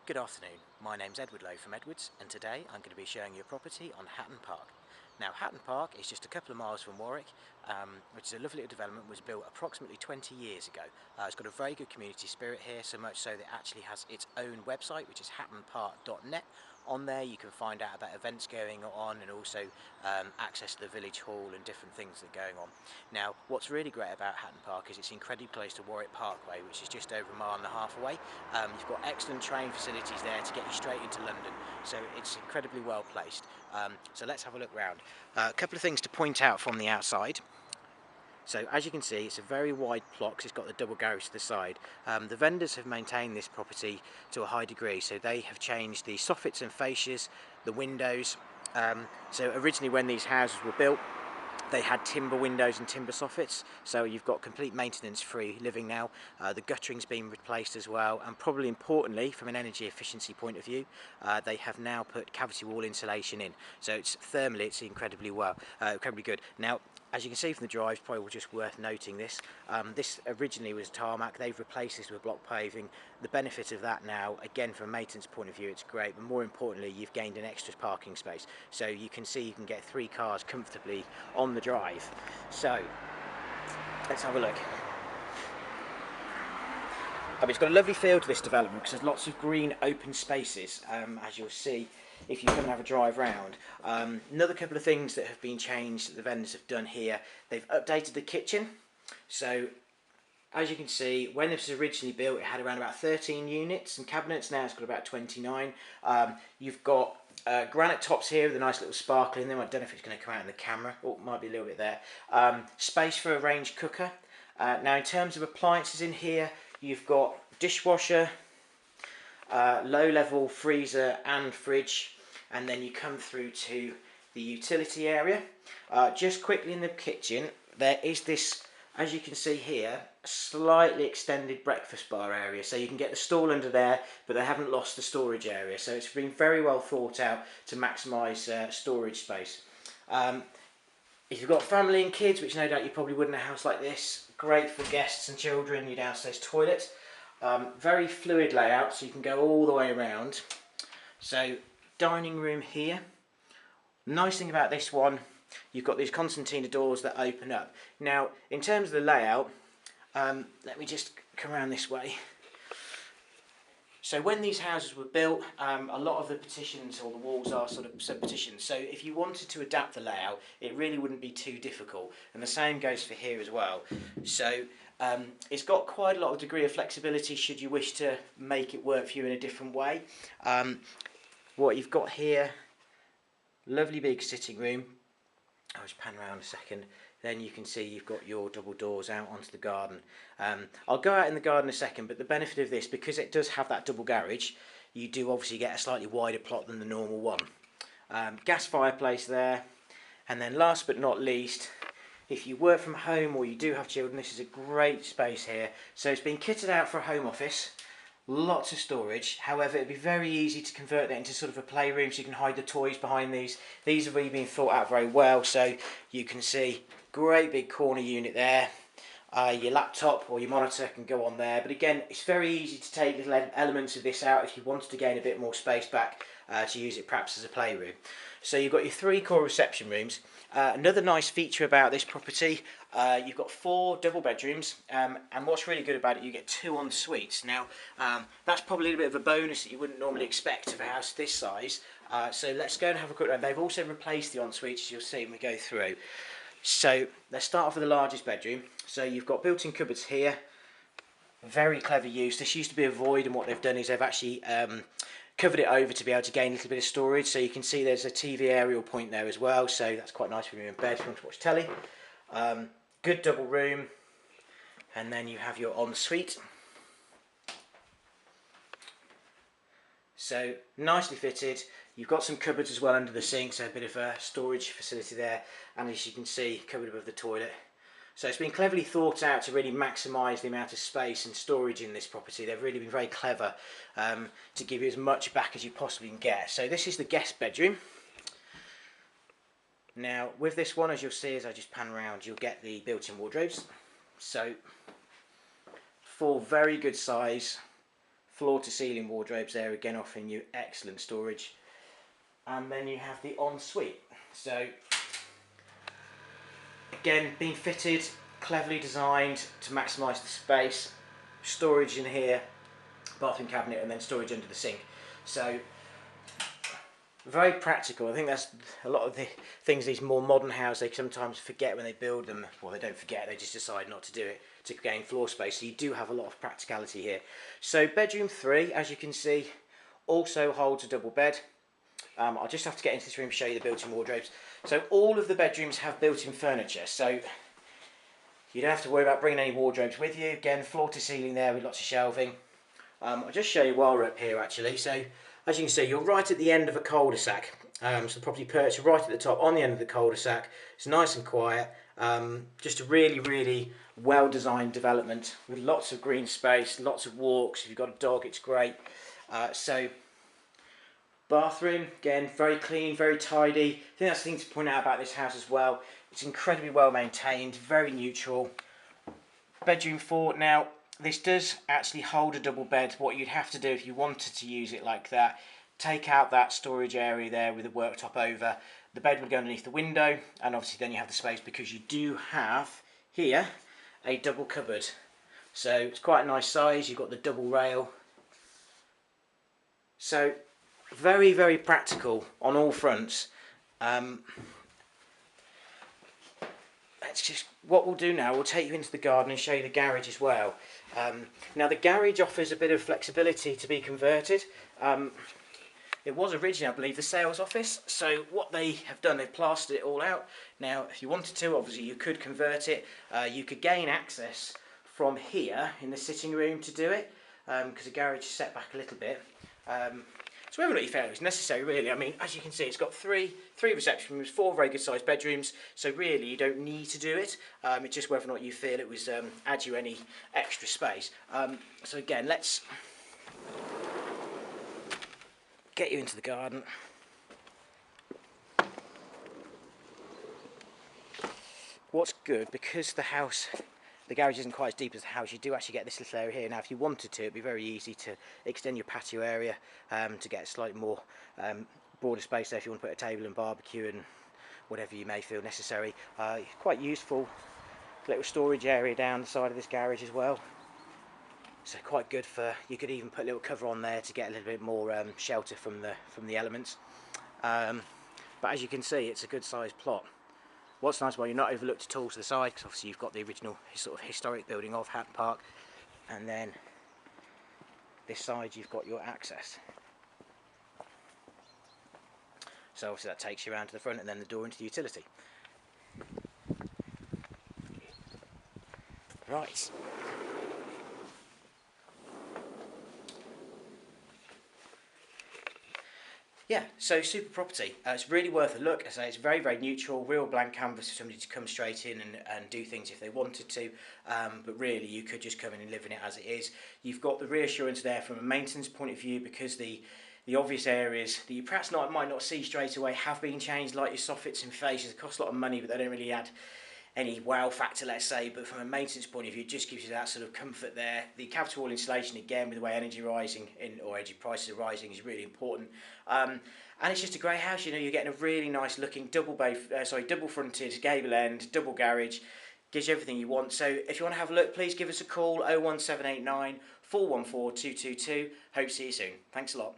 Good afternoon, my name's Edward Lowe from Edwards, and today I'm going to be showing you a property on Hatton Park. Now Hatton Park is just a couple of miles from Warwick, which is a lovely little development. Was built approximately 20 years ago. It's got a very good community spirit here, so much so that it actually has its own website, which is hattonpark.net. On there you can find out about events going on and also access to the village hall and different things that are going on. Now what's really great about Hatton Park is it's incredibly close to Warwick Parkway, which is just over a mile and a half away. You've got excellent train facilities there to get you straight into London, so it's incredibly well placed. So let's have a look round. A couple of things to point out from the outside. So as you can see, it's a very wide plot because it's got the double garage to the side. The vendors have maintained this property to a high degree, so they have changed the soffits and fascias, the windows. So originally when these houses were built, they had timber windows and timber soffits, so you've got complete maintenance free living now. The guttering's been replaced as well, and probably importantly from an energy efficiency point of view, they have now put cavity wall insulation in, so it's thermally it's incredibly good. Now as you can see from the drive, probably just worth noting this. This originally was tarmac, they've replaced this with block paving. The benefit of that now, again from a maintenance point of view, it's great, but more importantly you've gained an extra parking space. So you can see you can get 3 cars comfortably on the drive. So let's have a look. It's got a lovely feel to this development because there's lots of green open spaces, as you'll see if you come and have a drive round. Another couple of things that have been changed that the vendors have done here, they've updated the kitchen. So as you can see, when this was originally built it had around about 13 units and cabinets. Now it's got about 29. You've got granite tops here with a nice little sparkle in them. I don't know if it's going to come out in the camera. Oh, it might be a little bit there. Space for a range cooker. Now in terms of appliances in here, you've got dishwasher, low-level freezer and fridge, and then you come through to the utility area. Just quickly in the kitchen, there is this, as you can see here, slightly extended breakfast bar area, so you can get the stall under there, but they haven't lost the storage area, so it's been very well thought out to maximise storage space. If you've got family and kids, which no doubt you probably would in a house like this, great for guests and children. Your downstairs toilet, very fluid layout, so you can go all the way around. So dining room here. Nice thing about this one, you've got these concertina doors that open up. Now in terms of the layout, let me just come around this way. So when these houses were built, a lot of the partitions or the walls are sort of sub-partitions. So if you wanted to adapt the layout, it really wouldn't be too difficult. And the same goes for here as well. So it's got quite a lot of degree of flexibility should you wish to make it work for you in a different way. What you've got here, lovely big sitting room. I'll just pan around a second. Then you can see you've got your double doors out onto the garden. I'll go out in the garden in a second, but the benefit of this, because it does have that double garage, you do obviously get a slightly wider plot than the normal one. Gas fireplace there, and then last but not least, if you work from home or you do have children, this is a great space here. So it's been kitted out for a home office, lots of storage. However, it'd be very easy to convert that into sort of a playroom, so you can hide the toys behind these. These have really been thought out very well, so you can see great big corner unit there. Your laptop or your monitor can go on there, but again it's very easy to take little elements of this out if you wanted to gain a bit more space back to use it perhaps as a playroom. So you've got your 3 core reception rooms. Another nice feature about this property, you've got 4 double bedrooms, and what's really good about it, you get 2 en suites. Now that's probably a bit of a bonus that you wouldn't normally expect of a house this size. So let's go and have a quick look. They've also replaced the en suites, as you'll see when we go through. So let's start off with the largest bedroom. So you've got built-in cupboards here, very clever use. This used to be a void, and what they've done is they've actually covered it over to be able to gain a little bit of storage. So you can see there's a TV aerial point there as well, so that's quite nice when you're in bed if you want to watch telly. Good double room, and then you have your ensuite. So nicely fitted. You've got some cupboards as well under the sink, so a bit of a storage facility there, and as you can see, cupboard above the toilet. So it's been cleverly thought out to really maximise the amount of space and storage in this property. They've really been very clever to give you as much back as you possibly can get. So this is the guest bedroom. Now with this one, as you'll see as I just pan around, you'll get the built-in wardrobes. So 4 very good size floor to ceiling wardrobes there, again offering you excellent storage. And then you have the ensuite. So again, being fitted, cleverly designed to maximise the space. Storage in here, bathroom cabinet, and then storage under the sink. So very practical. I think that's a lot of the things these more modern houses they sometimes forget when they build them. Well, they don't forget, they just decide not to do it to gain floor space. So you do have a lot of practicality here. So bedroom 3, as you can see, also holds a double bed. I'll just have to get into this room to show you the built-in wardrobes. So all of the bedrooms have built-in furniture, so you don't have to worry about bringing any wardrobes with you. Again, floor to ceiling there with lots of shelving. I'll just show you while we're up here actually. So as you can see, you're right at the end of a cul-de-sac. So the property perched right at the top on the end of the cul-de-sac. It's nice and quiet. Just a really, really well-designed development with lots of green space, lots of walks. If you've got a dog, it's great. So bathroom, again, very clean, very tidy. I think that's the thing to point out about this house as well. It's incredibly well maintained, very neutral. Bedroom 4, now this does actually hold a double bed. What you'd have to do if you wanted to use it like that, take out that storage area there with the worktop over. The bed would go underneath the window, and obviously then you have the space because you do have here a double cupboard. So it's quite a nice size. You've got the double rail. So very, very practical on all fronts. What we'll do now, we'll take you into the garden and show you the garage as well. Now the garage offers a bit of flexibility to be converted. It was originally, I believe, the sales office, so what they have done, they've plastered it all out. Now if you wanted to, obviously you could convert it. You could gain access from here in the sitting room to do it, because the garage is set back a little bit. So whether or not you feel it's necessary, really. I mean, as you can see, it's got three reception rooms, 4 very good sized bedrooms, so really you don't need to do it. It's just whether or not you feel it was add you any extra space. So again, let's get you into the garden. What's good, because the garage isn't quite as deep as the house, you do actually get this little area here. Now if you wanted to, it'd be very easy to extend your patio area to get a slightly more broader space there if you want to put a table and barbecue and whatever you may feel necessary. Quite useful little storage area down the side of this garage as well. So quite good for, you could even put a little cover on there to get a little bit more shelter from the elements. But as you can see, it's a good sized plot. What's nice, well, you're not overlooked at all to the side, because obviously you've got the original sort of historic building of Hatton Park, and then this side you've got your access. So obviously that takes you around to the front and then the door into the utility. Right. Yeah, so super property. It's really worth a look. I say it's very, very neutral, real blank canvas for somebody to come straight in and do things if they wanted to. But really, you could just come in and live in it as it is. You've got the reassurance there from a maintenance point of view, because the obvious areas that you perhaps might not see straight away have been changed, like your soffits and fascias. They cost a lot of money, but they don't really add any wow factor, let's say. But from a maintenance point of view, it just gives you that sort of comfort there. The capital wall insulation, again, with the way energy rising or energy prices are rising, is really important. And it's just a great house. You know, you're getting a really nice looking double fronted gable end, double garage. Gives you everything you want. So if you want to have a look, please give us a call, 01789 414 222. Hope to see you soon. Thanks a lot.